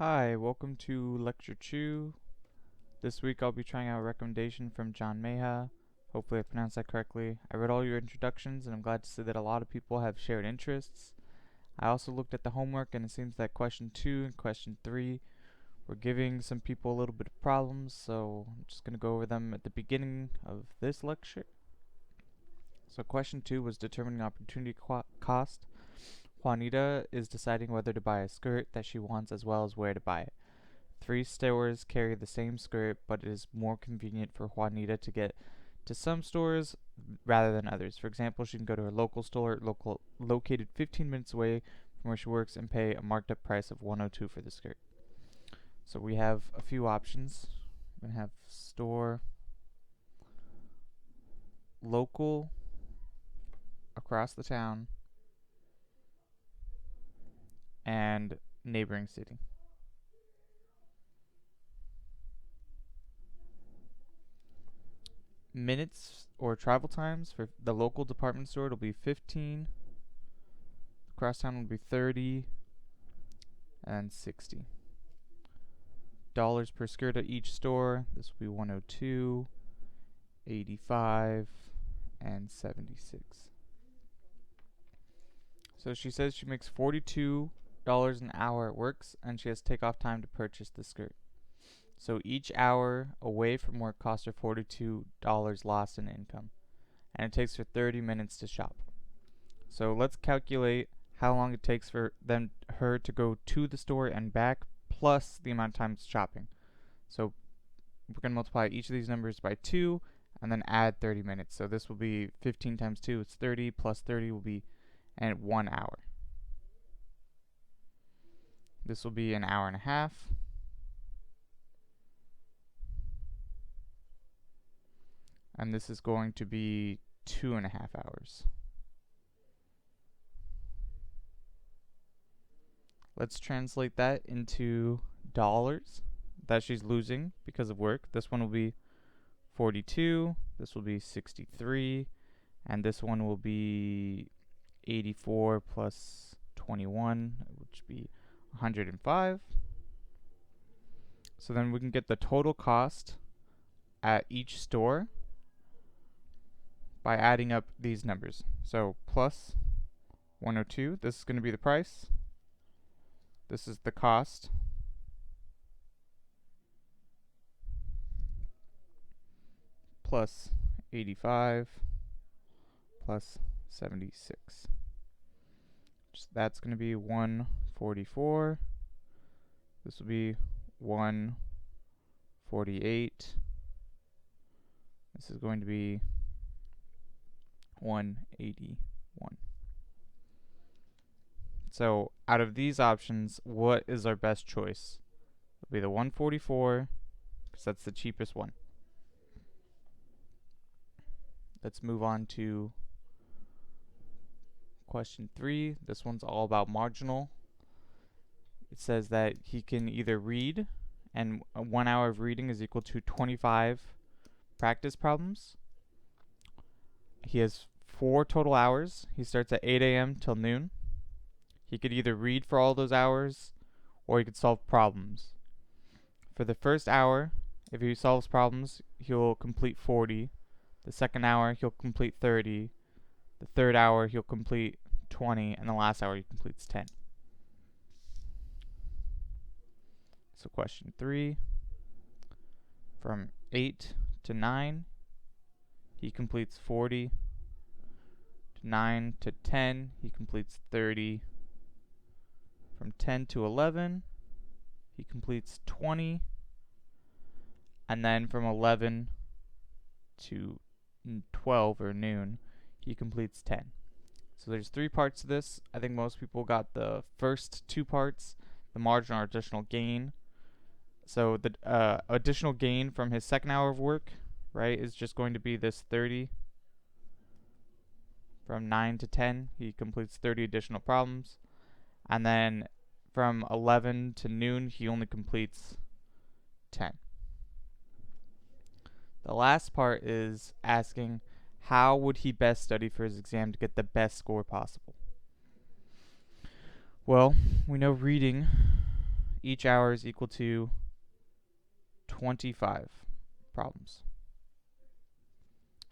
Hi, welcome to Lecture 2. This week I'll be trying out a recommendation from John Meha. Hopefully I pronounced that correctly. I read all your introductions and I'm glad to see that a lot of people have shared interests. I also looked at the homework and it seems that question 2 and question 3 were giving some people a little bit of problems, so I'm just going to go over them at the beginning of this lecture. So question 2 was determining opportunity cost. Juanita is deciding whether to buy a skirt that she wants as well as where to buy it. 3 stores carry the same skirt, but it is more convenient for Juanita to get to some stores rather than others. For example, she can go to her local store located 15 minutes away from where she works and pay a marked up price of $102 for the skirt. So we have a few options. We're going to have store, local, across the town, and neighboring city. Minutes or travel times for the local department store, it'll be 15. Across town will be 30 and 60. Dollars per skirt at each store, this will be 102, 85, and 76. So she says she makes $42 an hour at work and she has takeoff time to purchase the skirt. So each hour away from work costs her $42 lost in income, and it takes her 30 minutes to shop. So let's calculate how long it takes for her to go to the store and back, plus the amount of time shopping. So we're going to multiply each of these numbers by 2 and then add 30 minutes. So this will be 15 times 2, it's 30, plus 30 will be 1 hour. This will be an hour and a half. And this is going to be 2.5 hours. Let's translate that into dollars that she's losing because of work. This one will be 42, this will be 63, and this one will be 84 plus 21, which would be 105. So then we can get the total cost at each store by adding up these numbers. So plus 102, this is going to be the price. This is the cost. Plus 85 plus 76. So that's going to be 144. This will be 148. This is going to be 181. So out of these options, what is our best choice? It'll be the 144 because that's the cheapest one. Let's move on to question 3. This one's all about marginal. It says that he can either read, and 1 hour of reading is equal to 25 practice problems. He has 4 total hours. He starts at 8 a.m. till noon. He could either read for all those hours or he could solve problems. For the first hour, if he solves problems, he'll complete 40. The second hour, he'll complete 30. The third hour, he'll complete 20. And the last hour, he completes 10. So question 3. From 8 to 9, he completes 40. 9 to 10, he completes 30. From 10 to 11, he completes 20. And then from 11 to 12 or noon, he completes 10. So there's 3 parts to this. I think most people got the first 2 parts, the marginal or additional gain. So the additional gain from his second hour of work, right, is just going to be this 30. From 9 to 10, he completes 30 additional problems. And then from 11 to noon, he only completes 10. The last part is asking how would he best study for his exam to get the best score possible. Well, we know reading each hour is equal to 25 problems.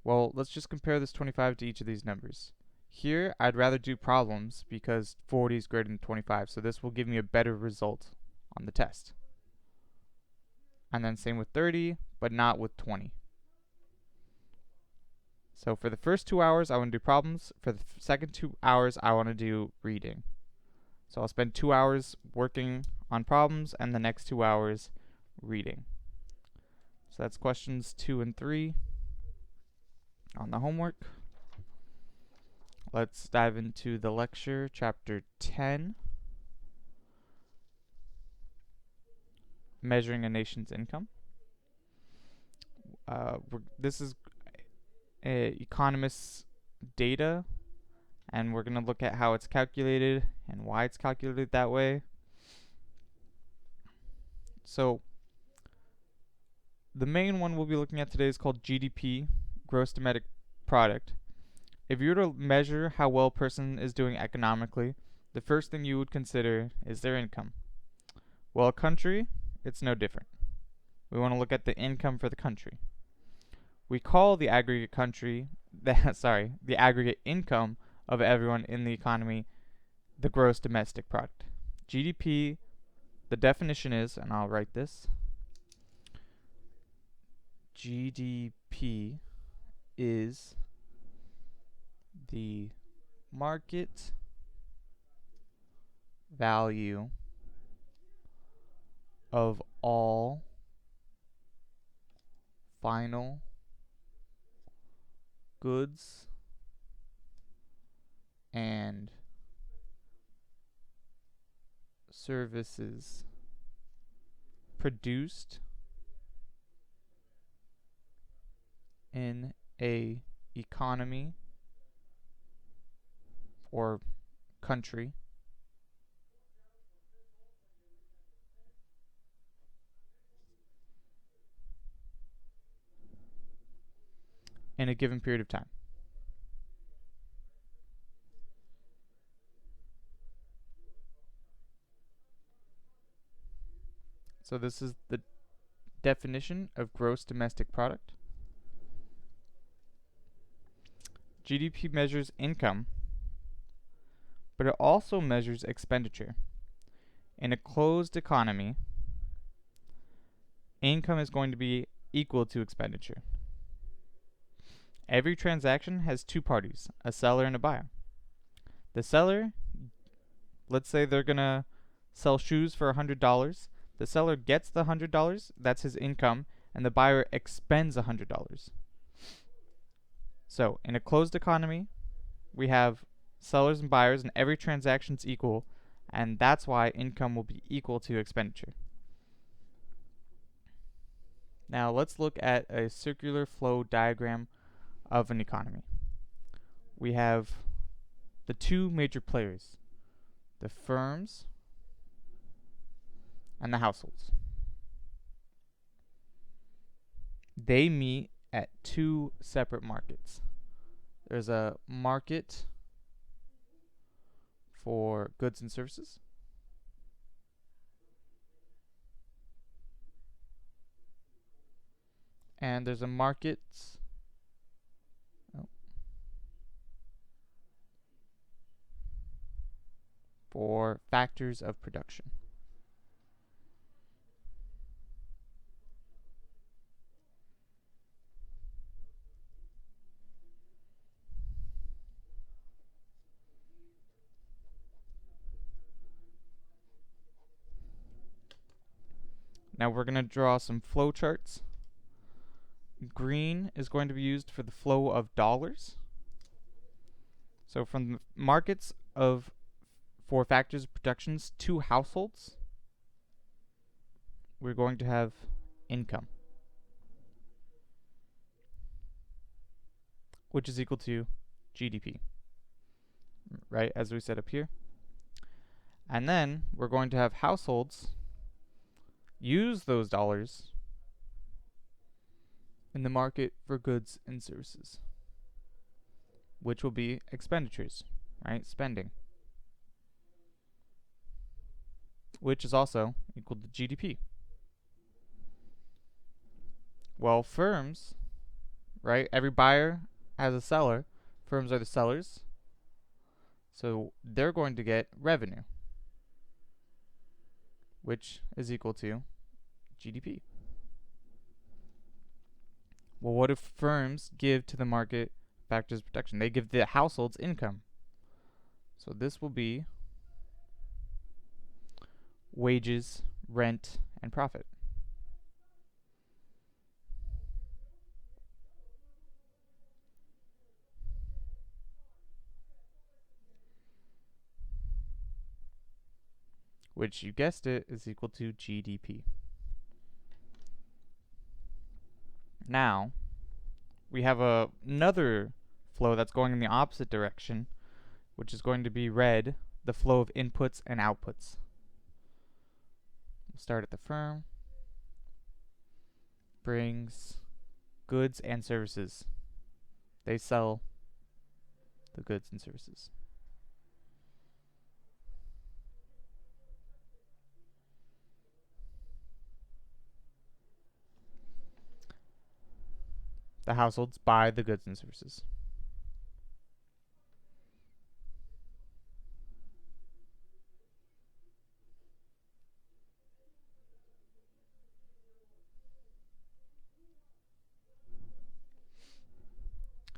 Well, let's just compare this 25 to each of these numbers. Here, I'd rather do problems because 40 is greater than 25, so this will give me a better result on the test. And then same with 30, but not with 20. So for the first 2 hours, I want to do problems. For the second 2 hours, I want to do reading. So I'll spend 2 hours working on problems and the next 2 hours reading. So that's questions 2 and 3 on the homework. Let's dive into the lecture, chapter 10, Measuring a Nation's Income. This is economists' data, and we're going to look at how it's calculated and why it's calculated that way. So the main one we'll be looking at today is called GDP, Gross Domestic Product. If you were to measure how well a person is doing economically, the first thing you would consider is their income. Well, a country, it's no different. We want to look at the income for the country. We call the aggregate the aggregate income of everyone in the economy the gross domestic product. GDP, the definition is, and I'll write this, GDP is the market value of all final goods and services produced in a economy or country in a given period of time. So this is the definition of gross domestic product. GDP measures income, but it also measures expenditure. In a closed economy, income is going to be equal to expenditure. Every transaction has two parties, a seller and a buyer. The seller, let's say they're going to sell shoes for $100. The seller gets the $100, that's his income, and the buyer expends $100. So, in a closed economy, we have sellers and buyers, and every transaction's equal, and that's why income will be equal to expenditure. Now, let's look at a circular flow diagram of an economy. We have the two major players, the firms and the households. They meet at two separate markets. There's a market for goods and services, and there's a market for factors of production. Now we're going to draw some flow charts. Green is going to be used for the flow of dollars. So from the markets for factors of productions to households, we're going to have income, which is equal to GDP, right, as we said up here. And then we're going to have households use those dollars in the market for goods and services, which will be expenditures, right, spending, which is also equal to GDP. Well, firms, right? Every buyer has a seller. Firms are the sellers. So they're going to get revenue, which is equal to GDP. Well, what do firms give to the market factors of protection? They give the households income. So this will be wages, rent, and profit. Which, you guessed it, is equal to GDP. Now, we have another flow that's going in the opposite direction, which is going to be red, the flow of inputs and outputs. We'll start at the firm. Brings goods and services. They sell the goods and services. The households buy the goods and services.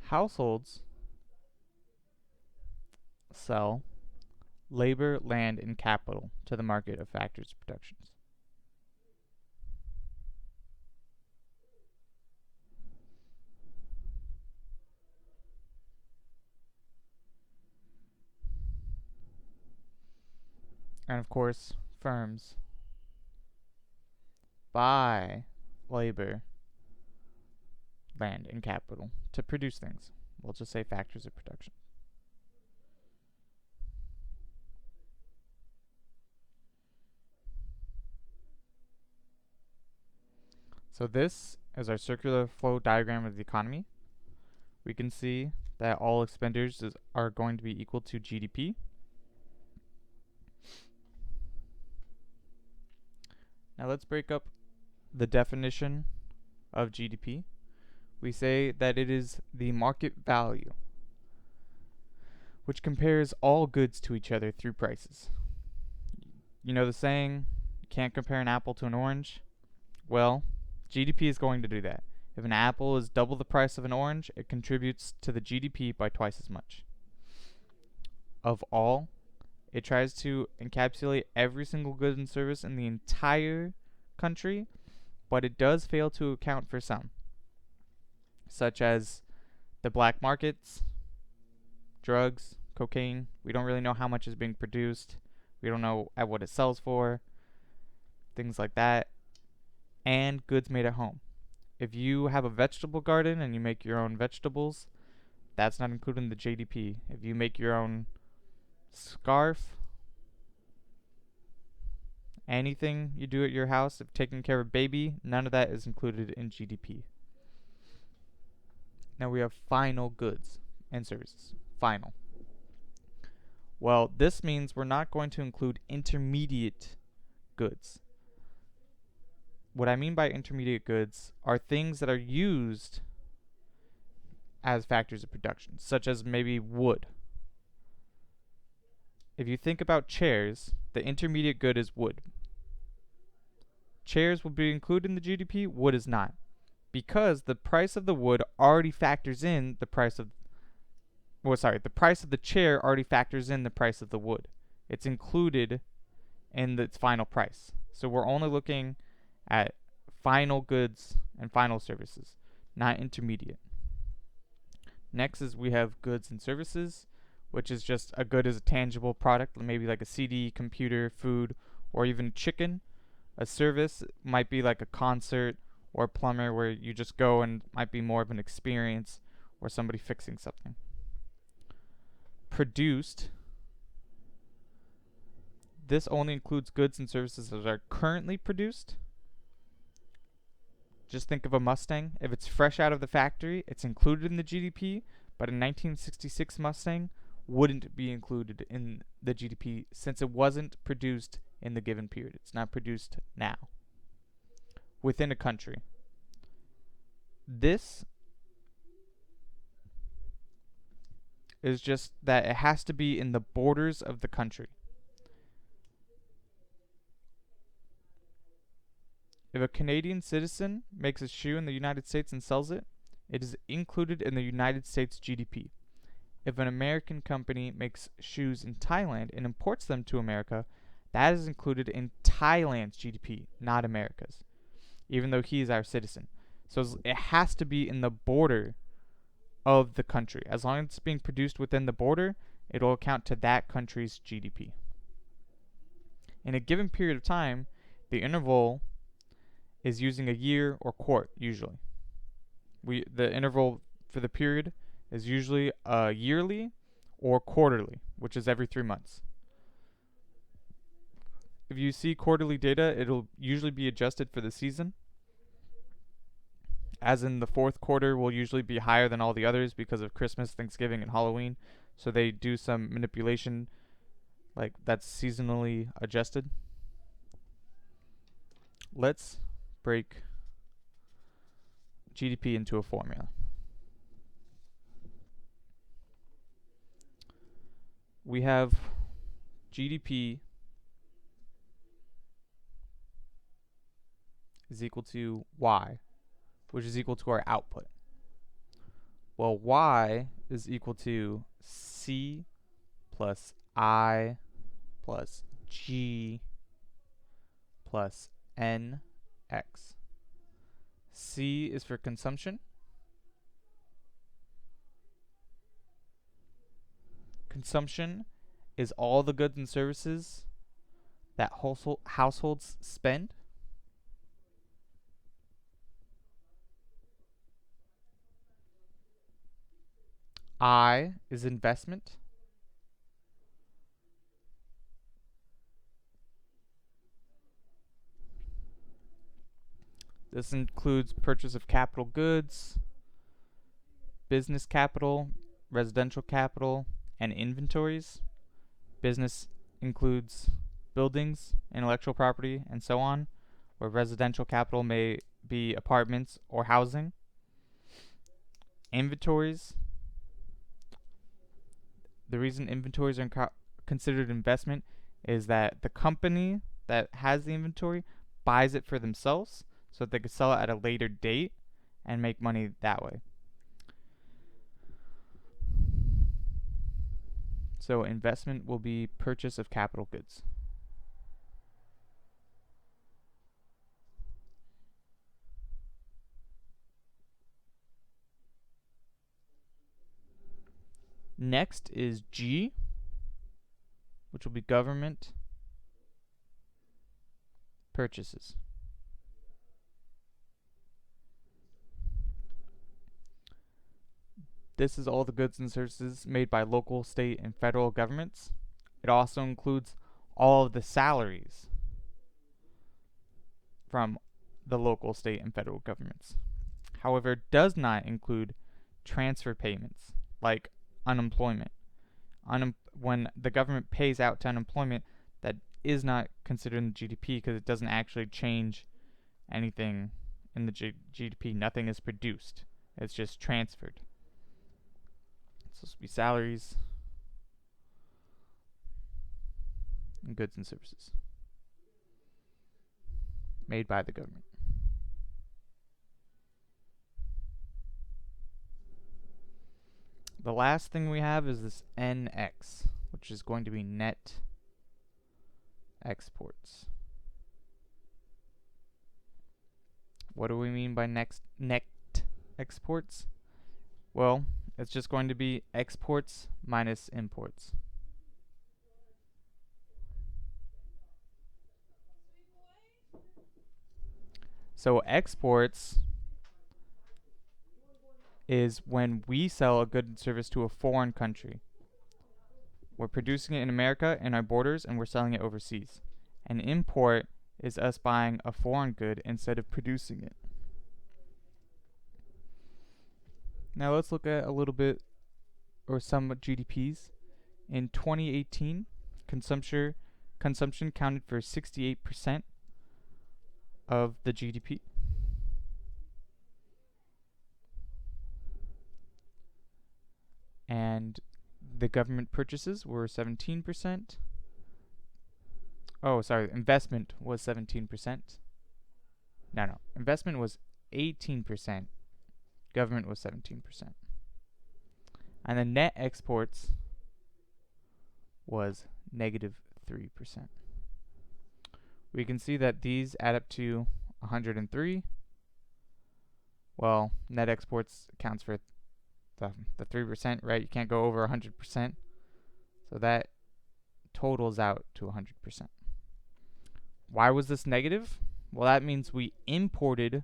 Households sell labor, land, and capital to the market of factors of productions. And of course, firms buy labor, land, and capital to produce things. We'll just say factors of production. So this is our circular flow diagram of the economy. We can see that all expenditures are going to be equal to GDP. Now let's break up the definition of GDP. We say that it is the market value, which compares all goods to each other through prices. You know the saying, you can't compare an apple to an orange? Well, GDP is going to do that. If an apple is double the price of an orange, it contributes to the GDP by twice as much. Of all, it tries to encapsulate every single good and service in the entire country, but it does fail to account for some, such as the black markets, drugs, cocaine. We don't really know how much is being produced. We don't know at what it sells for, things like that, and goods made at home. If you have a vegetable garden and you make your own vegetables, that's not included in the GDP. If you make your own scarf, anything you do at your house, if taking care of a baby, none of that is included in GDP. Now we have final goods and services. Final. Well, this means we're not going to include intermediate goods. What I mean by intermediate goods are things that are used as factors of production, such as maybe wood. If you think about chairs, the intermediate good is wood. Chairs will be included in the GDP, wood is not, because the price of the wood already factors in the price of the price of the chair already factors in the price of the wood. It's included in its final price. So we're only looking at final goods and final services, not intermediate. Next is we have goods and services, which is just a good as a tangible product, maybe like a CD, computer, food, or even chicken. A service might be like a concert or a plumber, where you just go and might be more of an experience or somebody fixing something. Produced. This only includes goods and services that are currently produced. Just think of a Mustang. If it's fresh out of the factory, it's included in the GDP, but a 1966 Mustang wouldn't be included in the GDP since it wasn't produced in the given period. It's not produced now within a country. This is just that it has to be in the borders of the country. If a Canadian citizen makes a shoe in the United States and sells it, it is included in the United States GDP. If an American company makes shoes in Thailand and imports them to America, that is included in Thailand's GDP, not America's, even though he is our citizen. So it has to be in the border of the country. As long as it's being produced within the border, it will account to that country's GDP. In a given period of time, the interval is using a year or quart usually. The interval for the period is usually yearly or quarterly, which is every 3 months. If you see quarterly data, it'll usually be adjusted for the season. As in the fourth quarter will usually be higher than all the others because of Christmas, Thanksgiving, and Halloween. So they do some manipulation like that's seasonally adjusted. Let's break GDP into a formula. We have GDP is equal to Y, which is equal to our output. Well, Y is equal to C plus I plus G plus NX. C is for consumption. Consumption is all the goods and services that households spend. I is investment. This includes purchase of capital goods, business capital, residential capital, and inventories. Business includes buildings, intellectual property, and so on, where residential capital may be apartments or housing. Inventories. The reason inventories are considered investment is that the company that has the inventory buys it for themselves so that they could sell it at a later date and make money that way. So investment will be purchase of capital goods. Next is G, which will be government purchases. This is all the goods and services made by local, state, and federal governments. It also includes all of the salaries from the local, state, and federal governments. However, it does not include transfer payments like unemployment. When the government pays out to unemployment, that is not considered in the GDP because it doesn't actually change anything in the GDP. Nothing is produced. It's just transferred. It's supposed to be salaries and goods and services made by the government. The last thing we have is this NX, which is going to be net exports. What do we mean by net exports? Well, it's just going to be exports minus imports. So exports is when we sell a good and service to a foreign country. We're producing it in America in our borders and we're selling it overseas. An import is us buying a foreign good instead of producing it. Now let's look at a little bit or some GDPs. In 2018, consumption accounted for 68% of the GDP. And the government purchases were 17%. Oh, sorry, investment was 17%. No, investment was 18%. Government was 17%. And the net exports was negative 3%. We can see that these add up to 103. Well, net exports accounts for the 3%, right? You can't go over 100%. So that totals out to 100%. Why was this negative? Well, that means we imported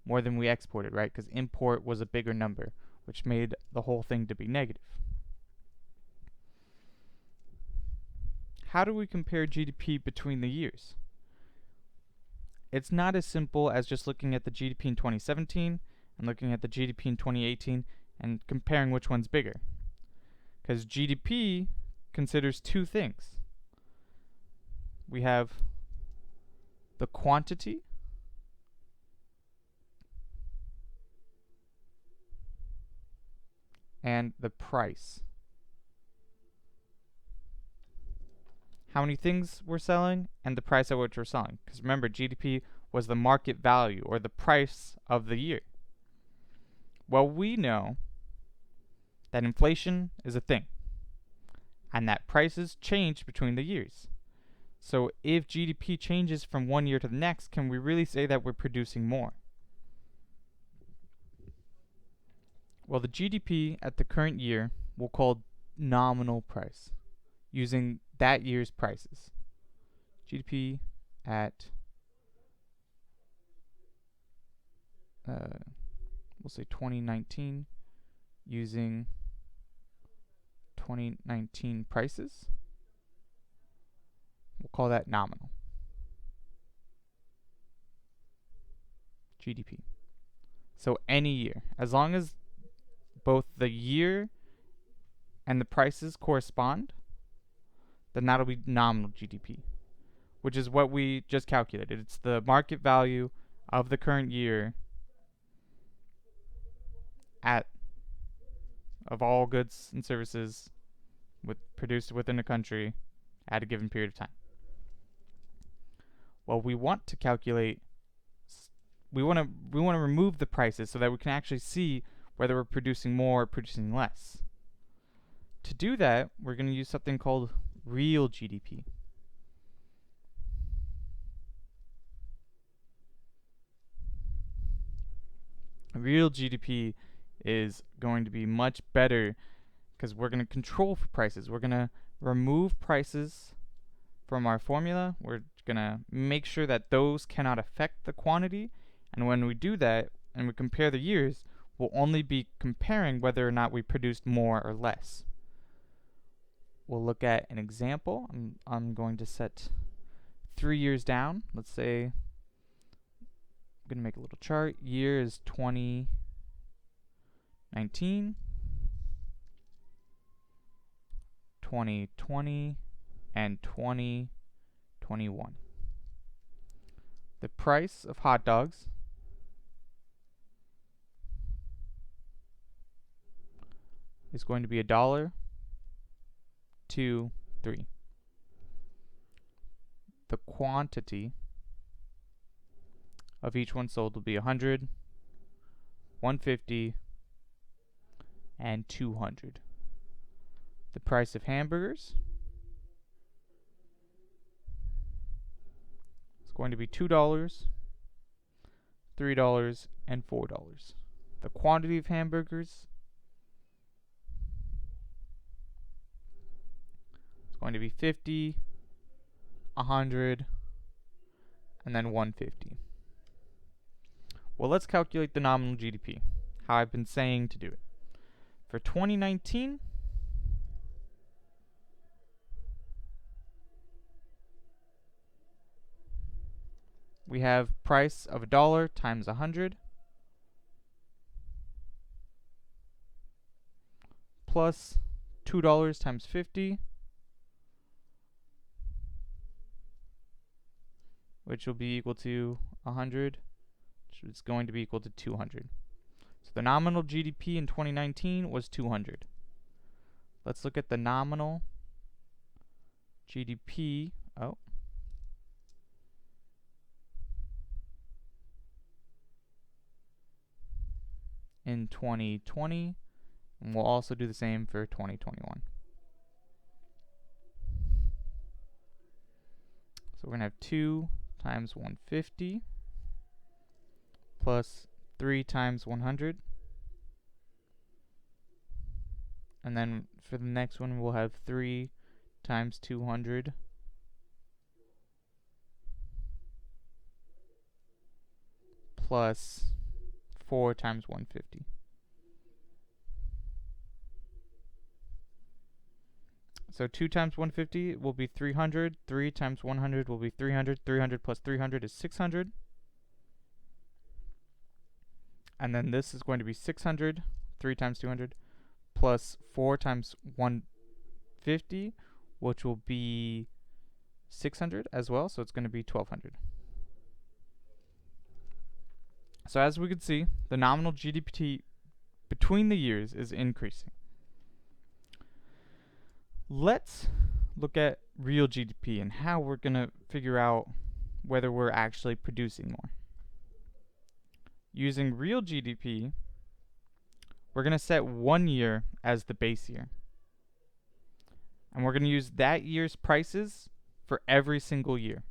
more than we exported, right? Because import was a bigger number, which made the whole thing to be negative. How do we compare GDP between the years? It's not as simple as just looking at the GDP in 2017 and looking at the GDP in 2018 and comparing which one's bigger. Because GDP considers two things. We have the quantity and the price. How many things we're selling and the price at which we're selling. Because remember, GDP was the market value or the price of the year. Well, we know that inflation is a thing and that prices change between the years. So if GDP changes from one year to the next, can we really say that we're producing more? Well, the GDP at the current year we'll call nominal price, using that year's prices. GDP at, we'll say 2019, using 2019 prices. We'll call that nominal. GDP. So any year, as long as both the year and the prices correspond, then that'll be nominal GDP, which is what we just calculated. It's the market value of the current year of all goods and services produced within a country at a given period of time. Well, we want to calculate, we want to remove the prices so that we can actually see whether we're producing more or producing less. To do that, we're going to use something called real GDP. Real GDP is going to be much better because we're going to control for prices. We're going to remove prices from our formula. We're going to make sure that those cannot affect the quantity. And when we do that and we compare the years, we'll only be comparing whether or not we produced more or less. We'll look at an example. I'm going to set 3 years down. Let's say I'm going to make a little chart. Year is 2019, 2020, and 2021. The price of hot dogs is going to be $1, 2, 3. The quantity of each one sold will be 100, 150, and 200. The price of hamburgers is going to be $2, $3, and $4. The quantity of hamburgers is going to be 50, 100, and then 150. Well, let's calculate the nominal GDP, how I've been saying to do it. For 2019, we have price of $1 times 100 plus $2 times 50 which will be equal to 100, which is going to be equal to 200. So the nominal GDP in 2019 was 200. Let's look at the nominal GDP. In 2020, and we'll also do the same for 2021. So we're going to have 2 times 150 plus 3 times 100. And then for the next one, we'll have 3 times 200 plus 4 times 150. So 2 times 150 will be 300. 3 times 100 will be 300. 300 plus 300 is 600. And then this is going to be 600. 3 times 200 plus 4 times 150, which will be 600 as well. So it's going to be 1200. So as we can see, the nominal GDP between the years is increasing. Let's look at real GDP and how we're going to figure out whether we're actually producing more. Using real GDP, we're going to set 1 year as the base year. And we're going to use that year's prices for every single year.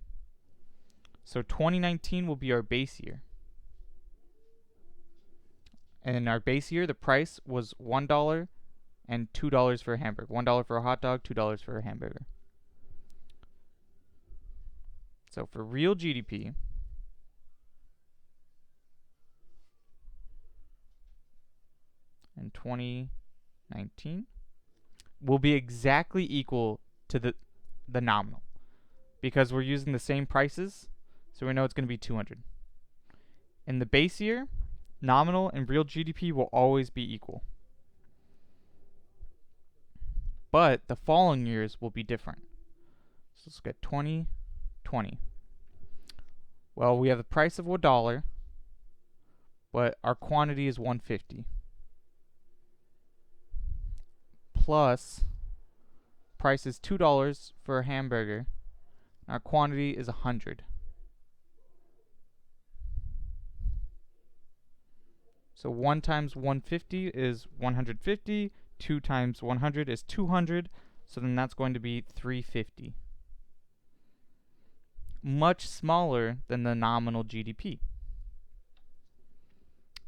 So 2019 will be our base year. And in our base year, the price was $1 and $2 for a hamburger. $1 for a hot dog, $2 for a hamburger. So for real GDP, in 2019 will be exactly equal to the nominal, because we're using the same prices, so we know it's going to be 200. In the base year, nominal and real GDP will always be equal. But the following years will be different. So let's look at 2020. Well, we have the price of $1, but our quantity is 150. Plus, price is $2 for a hamburger. Our quantity is 100. So 1 times 150 is 150. 2 times 100 is 200. So then that's going to be 350. Much smaller than the nominal GDP.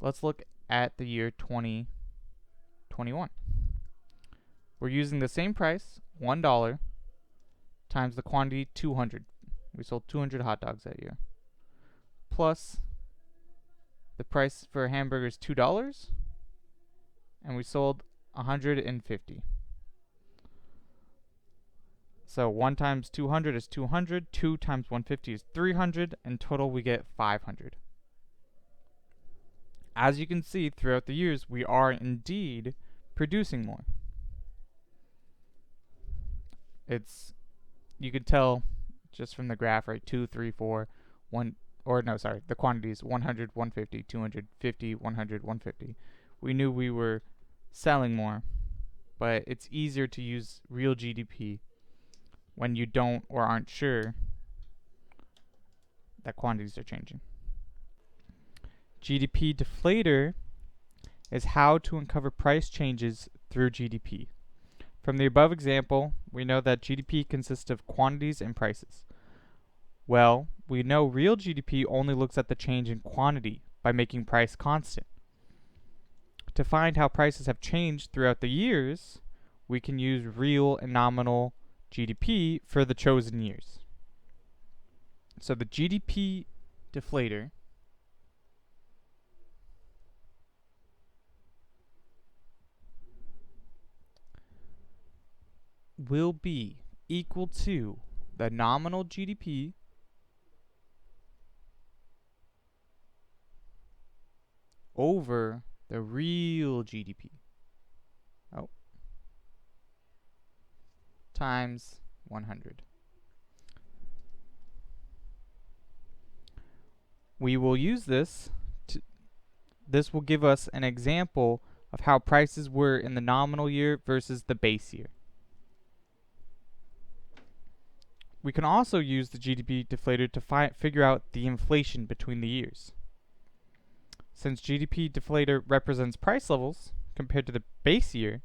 Let's look at the year 2021. We're using the same price, $1, times the quantity, 200. We sold 200 hot dogs that year. Plus, the price for a hamburger is $2, and we sold 150. So 1 times 200 is 200, 2 times 150 is 300, and total we get 500. As you can see, throughout the years, we are indeed producing more. You could tell just from the graph, right? 2, 3, 4, 1, or no, sorry, the quantities 100, 150, 250, 100, 150. We knew we were selling more, but it's easier to use real GDP when you don't or aren't sure that quantities are changing. GDP Deflator is how to uncover price changes through GDP. From the above example, we know that GDP consists of quantities and prices. Well, we know real GDP only looks at the change in quantity by making price constant. To find how prices have changed throughout the years, we can use real and nominal GDP for the chosen years. So the GDP deflator will be equal to the nominal GDP over the real GDP times 100. we will use this this will give us an example of how prices were in the nominal year versus the base year. We can also use the GDP deflator to figure out the inflation between the years. Since GDP deflator represents price levels compared to the base year,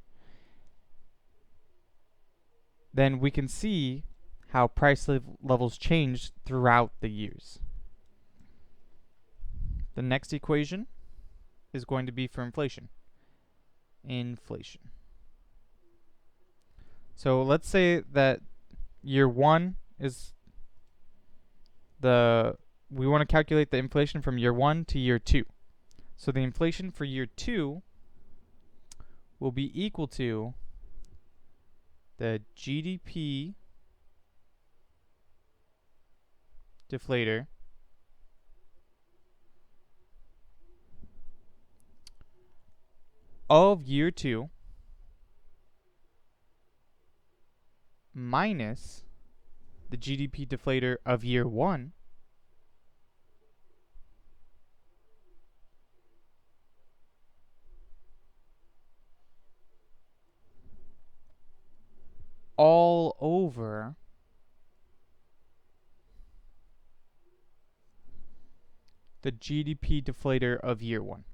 then we can see how price levels change throughout the years. The next equation is going to be for inflation. So let's say that year 1 is we want to calculate the inflation from year 1 to year 2. So the inflation for year 2 will be equal to the GDP deflator of year 2 minus the GDP deflator of year 1 all over the GDP deflator of year 1.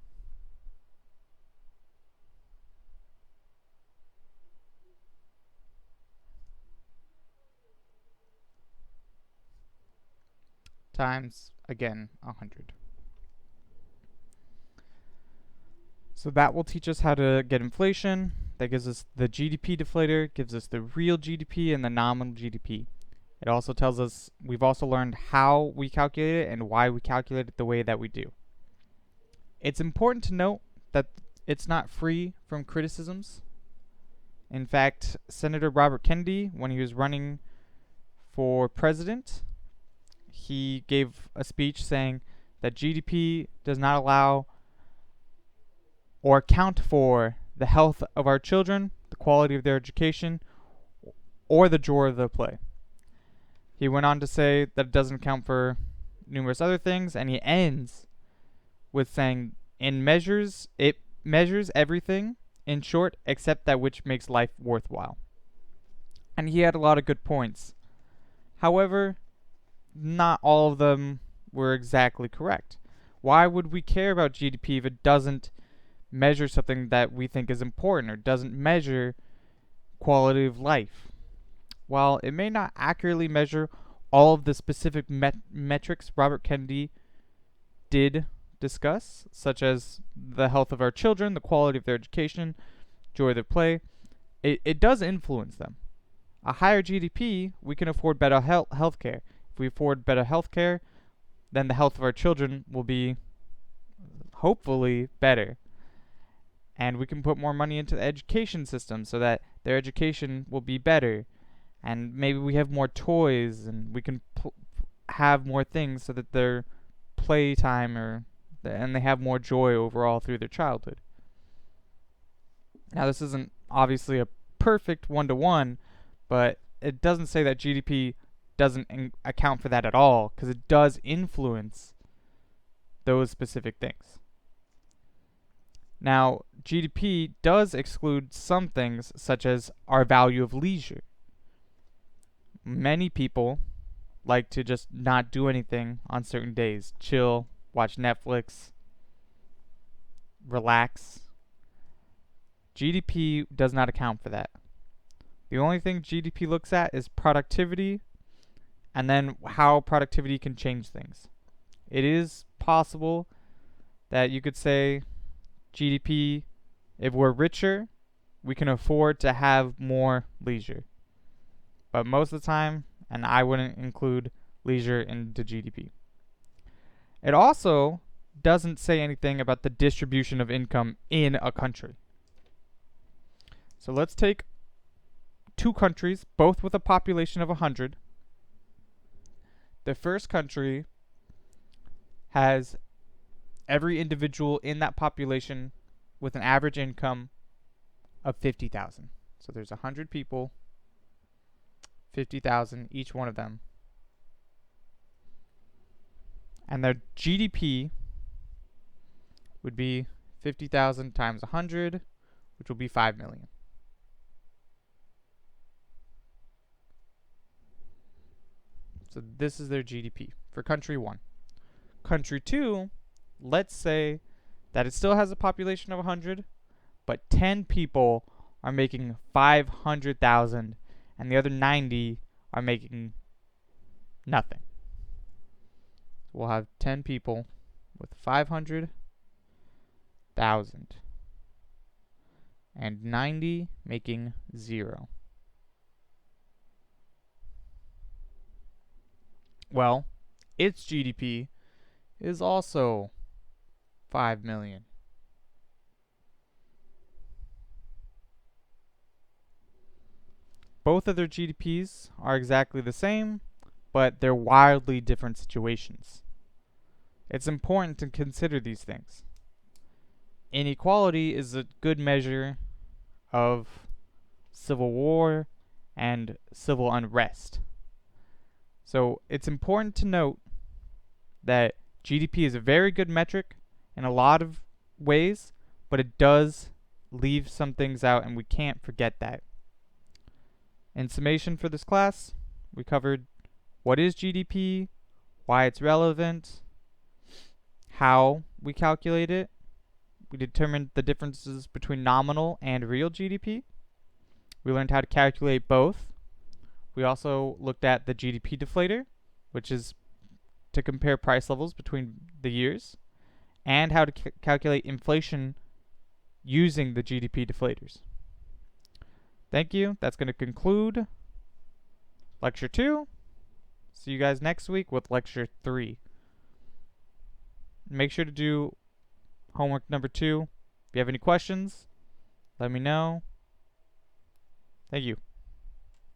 Times, again, 100. So that will teach us how to get inflation. That gives us the GDP deflator, gives us the real GDP and the nominal GDP. It also tells us, we've also learned how we calculate it and why we calculate it the way that we do. It's important to note that it's not free from criticisms. In fact, Senator Robert Kennedy, when he was running for president, he gave a speech saying that GDP does not allow or account for the health of our children, the quality of their education, or the joy of their play. He went on to say that it doesn't account for numerous other things, and he ends with saying, it measures everything, in short, except that which makes life worthwhile. And he had a lot of good points. However, not all of them were exactly correct. Why would we care about GDP if it doesn't measure something that we think is important or doesn't measure quality of life? While it may not accurately measure all of the specific metrics Robert Kennedy did discuss, such as the health of our children, the quality of their education, joy of their play, it does influence them. A higher GDP, we can afford better health care. If we afford better health care, then the health of our children will be hopefully better. And we can put more money into the education system so that their education will be better. And maybe we have more toys and we can have more things so that their playtime and they have more joy overall through their childhood. Now, this isn't obviously a perfect one-to-one, but it doesn't say that GDP doesn't account for that at all, because it does influence those specific things. Now, GDP does exclude some things, such as our value of leisure. Many people like to just not do anything on certain days. Chill, watch Netflix, relax. GDP does not account for that. The only thing GDP looks at is productivity and then how productivity can change things. It is possible that you could say GDP, if we're richer, we can afford to have more leisure. But most of the time, and I wouldn't include leisure into GDP. It also doesn't say anything about the distribution of income in a country. So let's take two countries, both with a population of 100. The first country has every individual in that population with an average income of 50,000. So there's 100 people, 50,000 each one of them. And their GDP would be 50,000 times 100, which will be 5 million. So this is their GDP for country 1. Country 2, let's say that it still has a population of 100, but 10 people are making 500,000 and the other 90 are making nothing. We'll have 10 people with 500,000 and 90 making 0. Well, its GDP is also 5 million. Both of their GDPs are exactly the same, but they're wildly different situations. It's important to consider these things. Inequality is a good measure of civil war and civil unrest. So it's important to note that GDP is a very good metric in a lot of ways, but it does leave some things out, and we can't forget that. In summation for this class, we covered what is GDP, why it's relevant, how we calculate it. We determined the differences between nominal and real GDP. We learned how to calculate both. We also looked at the GDP deflator, which is to compare price levels between the years, and how to calculate inflation using the GDP deflators. Thank you. That's going to conclude Lecture 2. See you guys next week with Lecture 3. Make sure to do homework number 2. If you have any questions, let me know. Thank you.